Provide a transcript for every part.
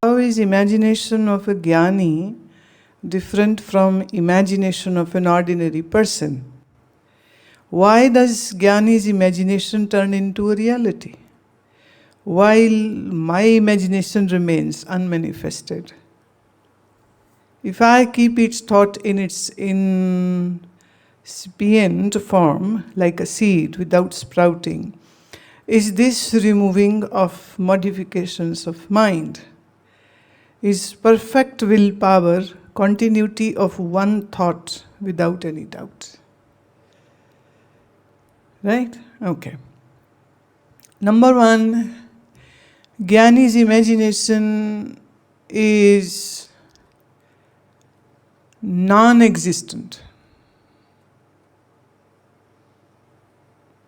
How is imagination of a Gyani different from imagination of an ordinary person? Why does Gyani's imagination turn into a reality, while my imagination remains unmanifested? If I keep its thought in its incipient form, like a seed without sprouting, is this removing of modifications of mind? Is perfect willpower continuity of one thought without any doubt? Right? Okay. Number one, Gyani's imagination is non-existent.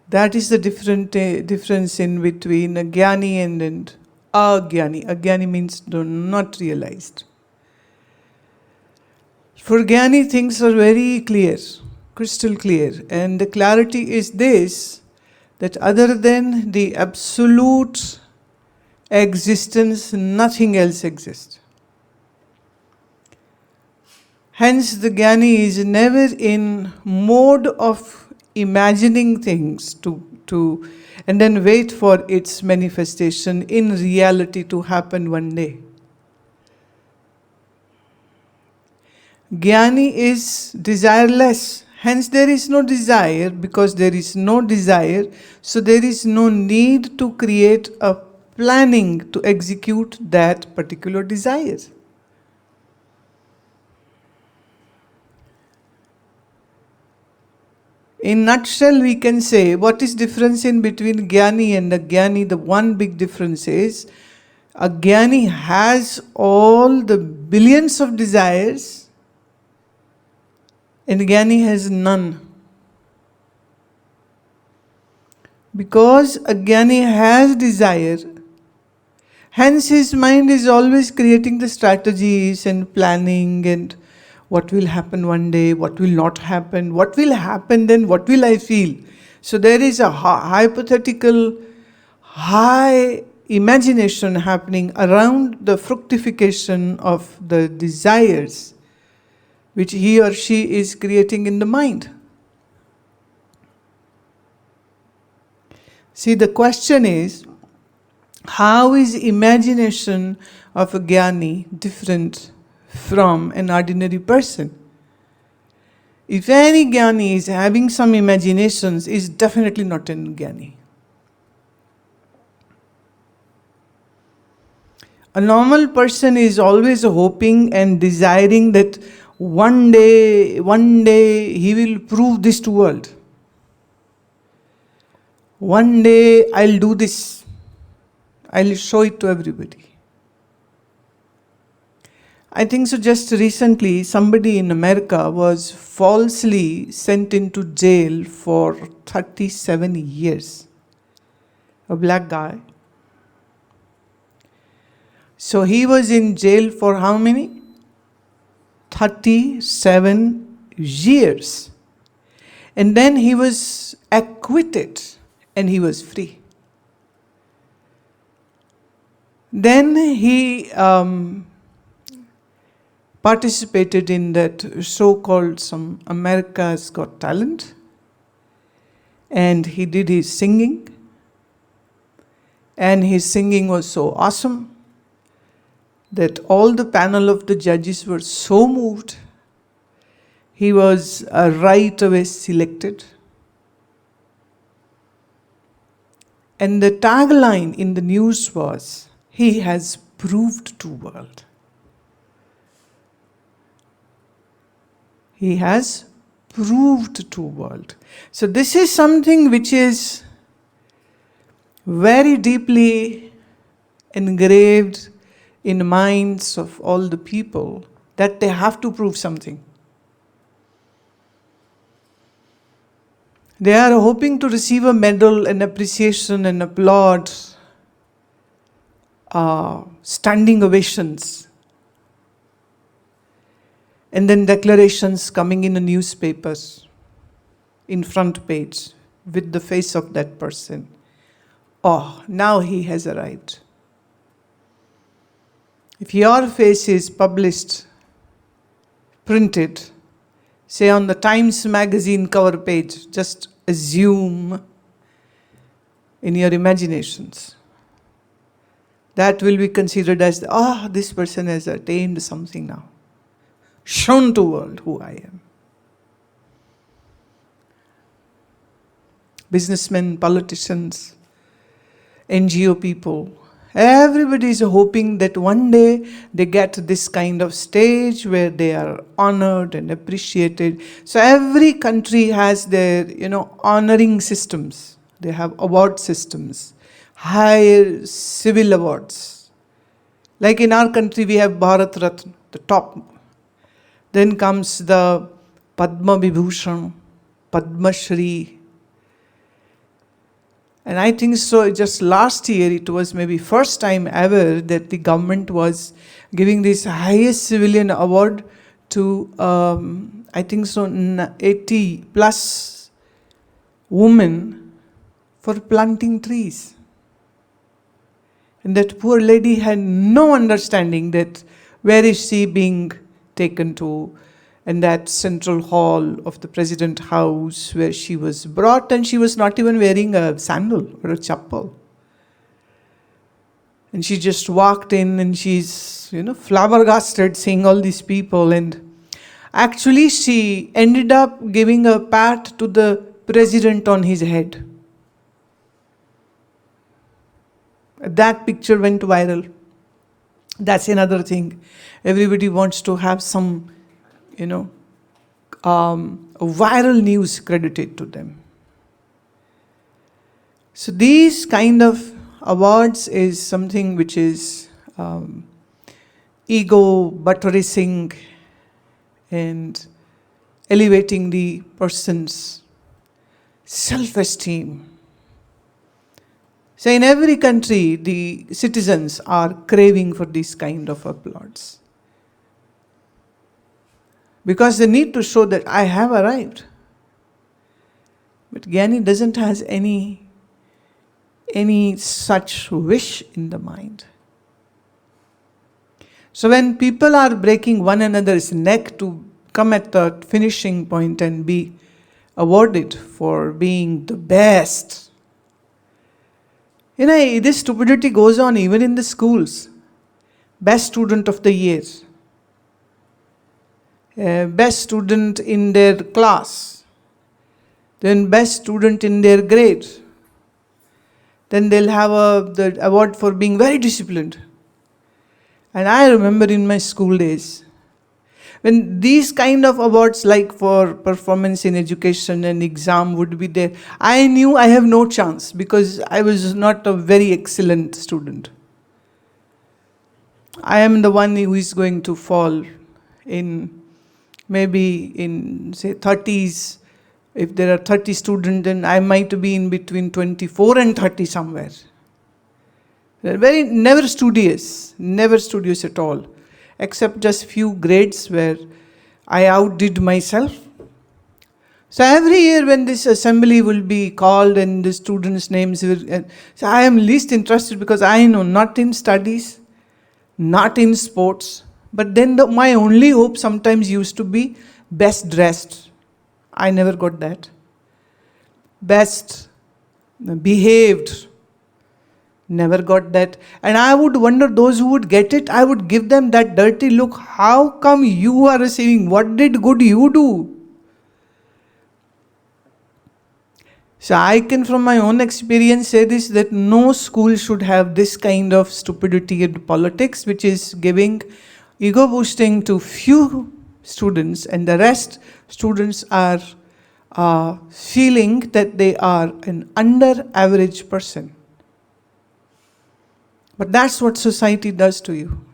That is the difference in between a Gyani and Agyani. Agyani means not realized. For Gyani, things are very clear, crystal clear. And the clarity is this, that other than the absolute existence, nothing else exists. Hence, the Gyani is never in mode of imagining things to and then wait for its manifestation in reality to happen one day. Gyani is desireless. Hence there is no desire. Because there is no desire, so there is no need to create a planning to execute that particular desire. In nutshell, we can say what is difference in between Gyani and Agyani. The one big difference is Agyani has all the billions of desires and Gyani has none. Because Agyani has desire, hence his mind is always creating the strategies and planning and what will happen one day, what will not happen, what will happen then, what will I feel. So there is a hypothetical, high imagination happening around the fructification of the desires which he or she is creating in the mind. See, the question is, how is imagination of a Gyani different from an ordinary person? If any Gyani is having some imaginations, is definitely not an Gyani. A normal person is always hoping and desiring that one day he will prove this to world. One day I'll do this. I'll show it to everybody. I think so just recently somebody in America was falsely sent into jail for 37 years. A black guy. So he was in jail for how many? 37 years. And then he was acquitted and he was free. Then he participated in that show called some America's Got Talent, and he did his singing, and his singing was so awesome that all the panel of the judges were so moved. He was right away selected. And the tagline in the news was, he has proved to world. He has proved to world. So this is something which is very deeply engraved in minds of all the people, that they have to prove something. They are hoping to receive a medal and appreciation and applaud, standing ovations, and then declarations coming in the newspapers, in front page, with the face of that person. Oh, now he has arrived. If your face is published, printed, say on the Times magazine cover page, just assume in your imaginations, that will be considered as, this person has attained something now. Shown to world who I am. Businessmen, politicians, NGO people, everybody is hoping that one day they get this kind of stage where they are honored and appreciated. So every country has their, honoring systems. They have award systems, high civil awards. Like in our country, we have Bharat Ratna, the top. Then comes the Padma Vibhushan, Padma Shri. And I think so, just last year, it was maybe first time ever that the government was giving this highest civilian award to, 80 plus women for planting trees. And that poor lady had no understanding that where is she being taken to, and that central hall of the President House where she was brought, and she was not even wearing a sandal or a chappal. And she just walked in and she's, flabbergasted seeing all these people. And actually she ended up giving a pat to the president on his head. That picture went viral. That's another thing. Everybody wants to have some, viral news credited to them. So these kind of awards is something which is ego buttressing and elevating the person's self-esteem. So in every country, the citizens are craving for this kind of applause. Because they need to show that I have arrived. But Gyani doesn't have any such wish in the mind. So when people are breaking one another's neck to come at the finishing point and be awarded for being the best, this stupidity goes on even in the schools. Best student of the year. Best student in their class, then best student in their grade, then they'll have the award for being very disciplined. And I remember in my school days, when these kind of awards like for performance in education and exam would be there, I knew I have no chance because I was not a very excellent student. I am the one who is going to fall in maybe in, say, 30s. If there are 30 students, then I might be in between 24 and 30 somewhere. They're never studious at all, except just few grades where I outdid myself. So every year when this assembly will be called and the students' names will, so I am least interested because I know not in studies, not in sports. But then my only hope sometimes used to be best dressed. I never got that. Best behaved. Never got that. And I would wonder, those who would get it, I would give them that dirty look. How come you are receiving? What did good you do? So I can from my own experience say this, that no school should have this kind of stupidity and politics, which is giving ego boosting to few students, and the rest students are feeling that they are an under average person. But that's what society does to you.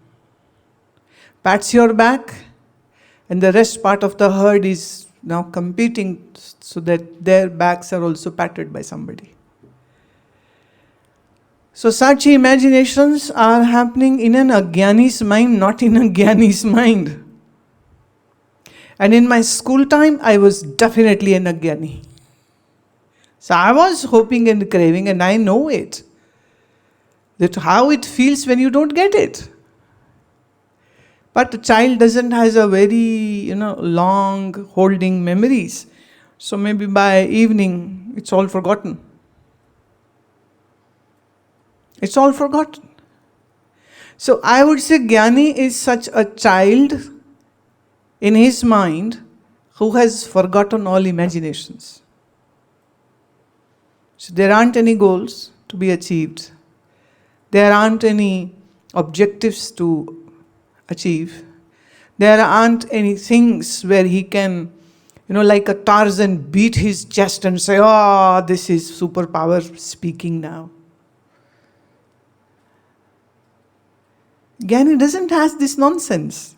Pats your back, and the rest part of the herd is now competing so that their backs are also patted by somebody. So such imaginations are happening in an Agyani's mind, not in a Gyani's mind. And in my school time, I was definitely an Agyani. So I was hoping and craving, and I know it, that how it feels when you don't get it. But a child doesn't has a very, long holding memories. So maybe by evening, it's all forgotten. It's all forgotten. So I would say Gyani is such a child in his mind who has forgotten all imaginations. So there aren't any goals to be achieved. There aren't any objectives to achieve. There aren't any things where he can, like a Tarzan, beat his chest and say, "Oh, this is superpower speaking now." Gyani doesn't have this nonsense.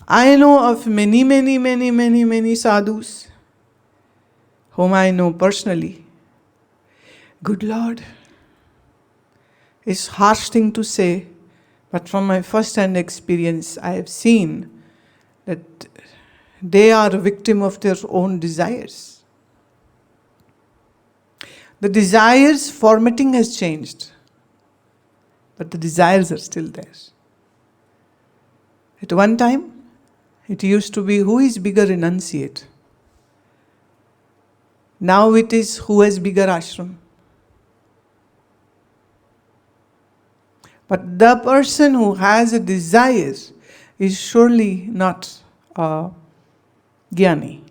I know of many sadhus whom I know personally. Good Lord, it's a harsh thing to say, but from my first-hand experience, I have seen that they are a victim of their own desires. The desires formatting has changed, but the desires are still there. At one time, it used to be who is bigger enunciate. Now it is who has bigger ashram. But the person who has a desire is surely not a Gyani.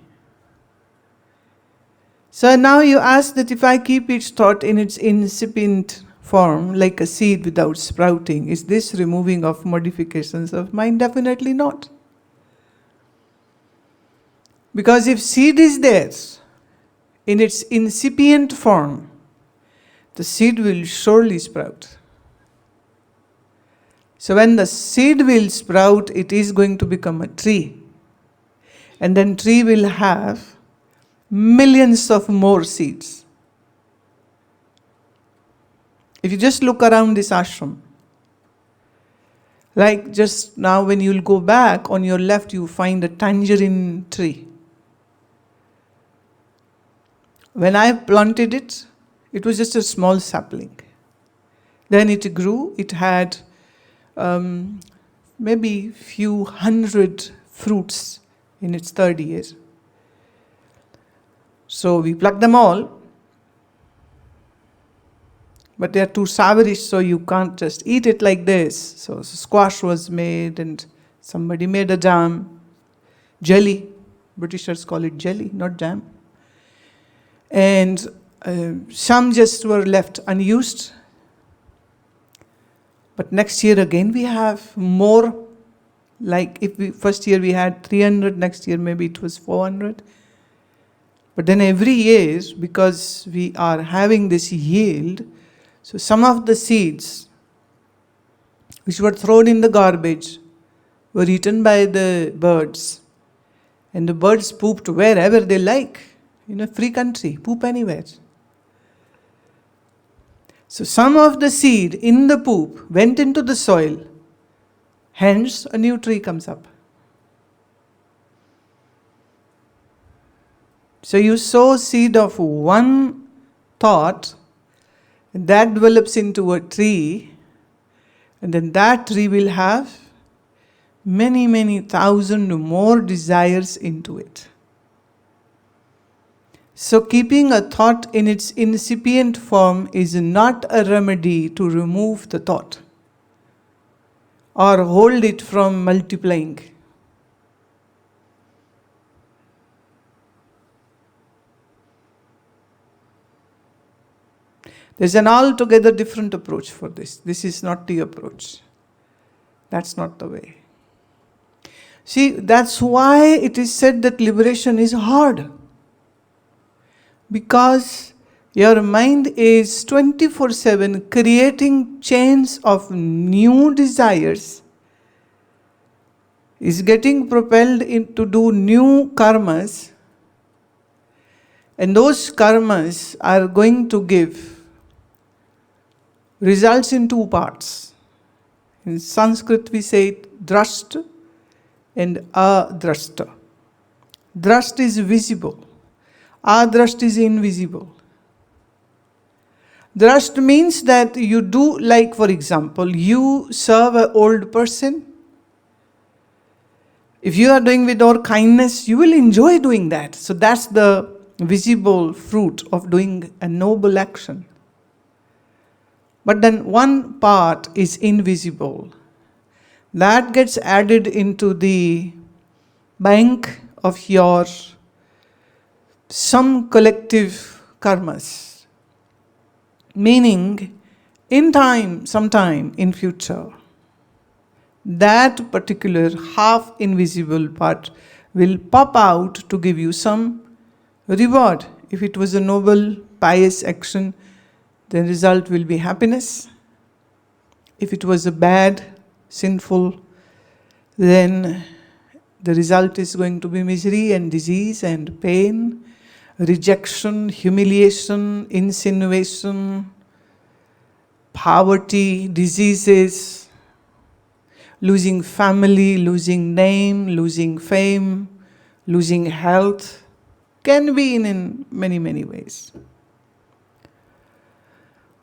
So now you ask that if I keep each thought in its incipient form, like a seed without sprouting, is this removing of modifications of mind? Definitely not. Because if seed is there, in its incipient form, the seed will surely sprout. So when the seed will sprout, it is going to become a tree. And then tree will have millions of more seeds. If you just look around this ashram, like just now when you'll go back, on your left you find a tangerine tree. When I planted it, it was just a small sapling. Then it grew, it had maybe few hundred fruits in its third year. So we plucked them all, but they are too savory, so you can't just eat it like this. So squash was made, and somebody made a jam, jelly. Britishers call it jelly, not jam. And some just were left unused. But next year again we have more. Like if first year we had 300, next year maybe it was 400. But then every year, because we are having this yield, so some of the seeds which were thrown in the garbage were eaten by the birds. And the birds pooped wherever they like. In a free country, poop anywhere. So some of the seed in the poop went into the soil, hence a new tree comes up. So you sow seed of one thought, and that develops into a tree, and then that tree will have many thousand more desires into it. So keeping a thought in its incipient form is not a remedy to remove the thought or hold it from multiplying. There's an altogether different approach for this. This is not the approach. That's not the way. See, that's why it is said that liberation is hard. Because your mind is 24/7 creating chains of new desires, is getting propelled to do new karmas, and those karmas are going to give results in two parts. In Sanskrit we say it drashta and adrashta. Drashta is visible. Adrashta is invisible. Drasht means that you do, like for example, you serve an old person. If you are doing with all kindness, you will enjoy doing that. So that's the visible fruit of doing a noble action. But then one part is invisible. That gets added into the bank of your some collective karmas. Meaning, in time, sometime in future, that particular half invisible part will pop out to give you some reward. If it was a noble, pious action, the result will be happiness. If it was a bad, sinful, then the result is going to be misery and disease and pain, rejection, humiliation, insinuation, poverty, diseases, losing family, losing name, losing fame, losing health, can be in many, many ways.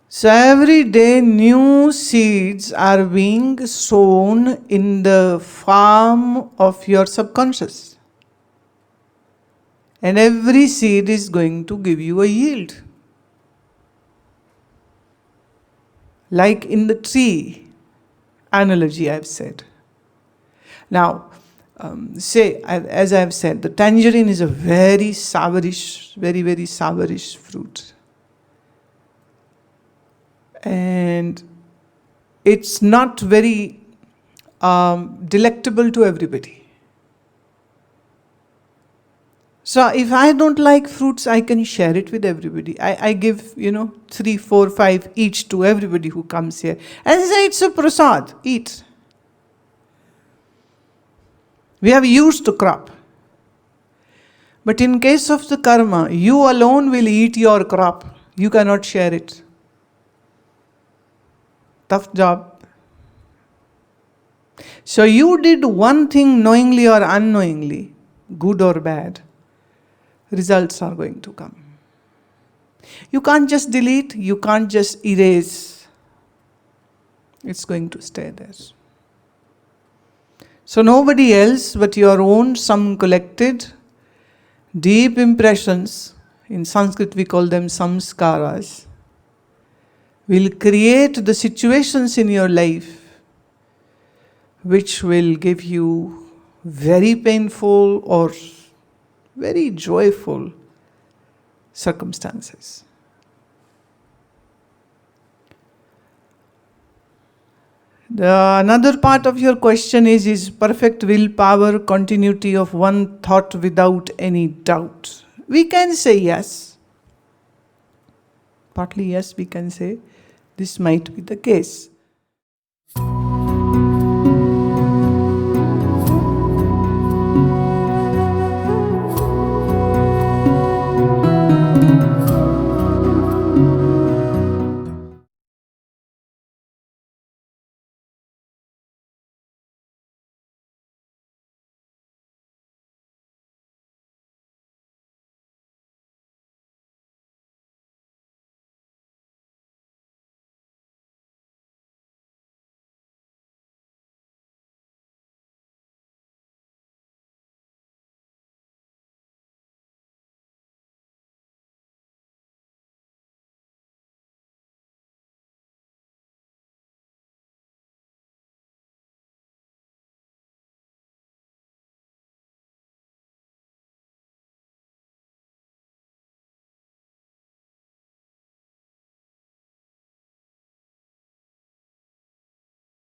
So every day new seeds are being sown in the farm of your subconscious. And every seed is going to give you a yield. Like in the tree analogy I've said. Now, as I've said, the tangerine is a very sourish, very, very sourish fruit. And it's not very delectable to everybody. So if I don't like fruits, I can share it with everybody. I give, 3, 4, 5 each to everybody who comes here. And I say it's a prasad, eat. We have used to crop. But in case of the karma, you alone will eat your crop. You cannot share it. Tough job. So you did one thing knowingly or unknowingly, good or bad. Results are going to come. You can't just delete, you can't just erase. It's going to stay there. So nobody else but your own some collected deep impressions, in Sanskrit we call them samskaras, will create the situations in your life which will give you very painful or very joyful circumstances. Another part of your question is perfect willpower continuity of one thought without any doubt? We can say yes. Partly yes, we can say this might be the case.